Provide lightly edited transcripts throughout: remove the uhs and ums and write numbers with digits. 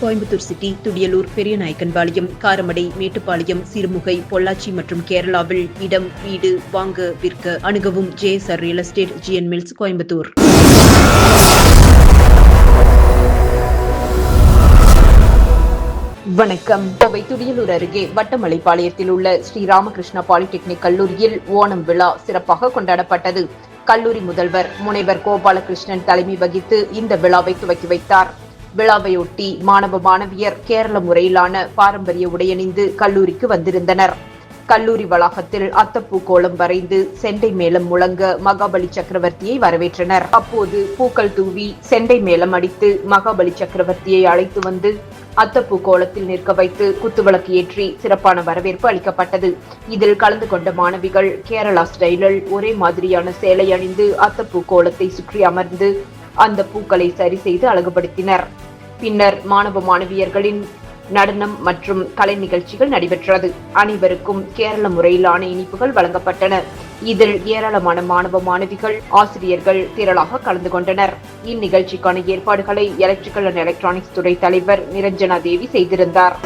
Coimbatore city, Thudiyalur, Periyanaickenpalayam, Karamadai, Mettupalayam, Sirumugai, Pollachi மற்றும் கேரளாவில் இடம், வீடு வாங்க விற்க அணுகவும் JSR real estate, GN mills, Coimbatore. வணக்கம். கோவை துடியலூர் அருகே வட்டமலைப்பாளையத்தில் உள்ள ஸ்ரீராமகிருஷ்ணா பாலிடெக்னிக் கல்லூரியில் ஓணம் விழா சிறப்பாக கொண்டாடப்பட்டது. கல்லூரி முதல்வர் முனைவர் கோபாலகிருஷ்ணன் தலைமை வகித்து இந்த விழாவை துவக்கி வைத்தார். விழாவையொட்டி மாணவ மாணவியர் கேரள முறையிலான பாரம்பரிய உடையணிந்து கல்லூரிக்கு வந்திருந்தனர். கல்லூரி வளாகத்தில் அத்தப்பூ கோலம் வரைந்து செண்டை மேளம் முழங்க மகாபலி சக்கரவர்த்தியை வரவேற்றனர். அப்போது பூக்கள் தூவி செண்டை மேளம் அடித்து மகாபலி சக்கரவர்த்தியை அழைத்து வந்து அத்தப்பூ கோலத்தில் நிற்க வைத்து குத்துவிளக்கு ஏற்றி சிறப்பான வரவேற்பு அளிக்கப்பட்டது. இதில் கலந்து கொண்ட மாணவிகள் கேரளா ஸ்டைலில் ஒரே மாதிரியான சேலை அணிந்து அத்தப்பூ கோலத்தை சுற்றி அமர்ந்து அந்த பூக்களை சரி செய்து அழகுபடுத்தினர். பின்னர் மாணவ மாணவியர்களின் நடனம் மற்றும் கலை நிகழ்ச்சிகள் நடைபெற்றது. அனைவருக்கும் கேரள முறையிலான இனிப்புகள் வழங்கப்பட்டன. இதில் ஏராளமான மாணவ மாணவிகள், ஆசிரியர்கள் திரளாக கலந்து கொண்டனர். இந்நிகழ்ச்சிக்கான ஏற்பாடுகளை எலக்ட்ரிக்கல் அண்ட் எலக்ட்ரானிக்ஸ் துறை தலைவர் நிரஞ்சனா தேவி செய்திருந்தார்.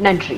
நன்றி.